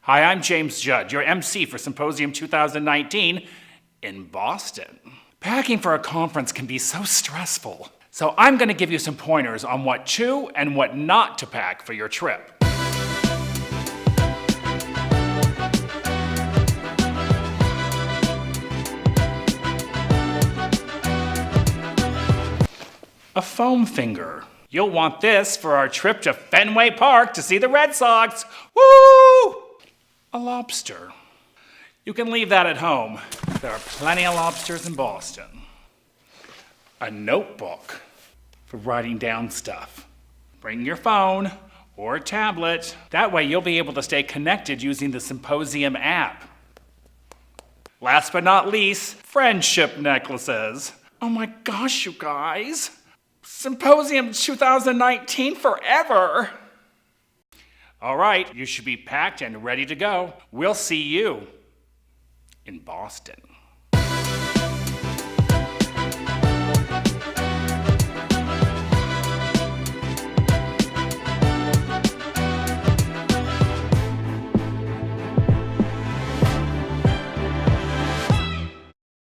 Hi, I'm James Judd, your MC for Symposium 2019 in Boston. Packing for a conference can be so stressful. So I'm going to give you some pointers on what to and what not to pack for your trip. A foam finger. You'll want this for our trip to Fenway Park to see the Red Sox. Woo! A lobster. You can leave that at home. There are plenty of lobsters in Boston. A notebook for writing down stuff. Bring your phone or tablet. That way you'll be able to stay connected using the Symposium app. Last but not least, friendship necklaces. Oh my gosh, you guys. Symposium 2019 forever. All right, you should be packed and ready to go. We'll see you in Boston.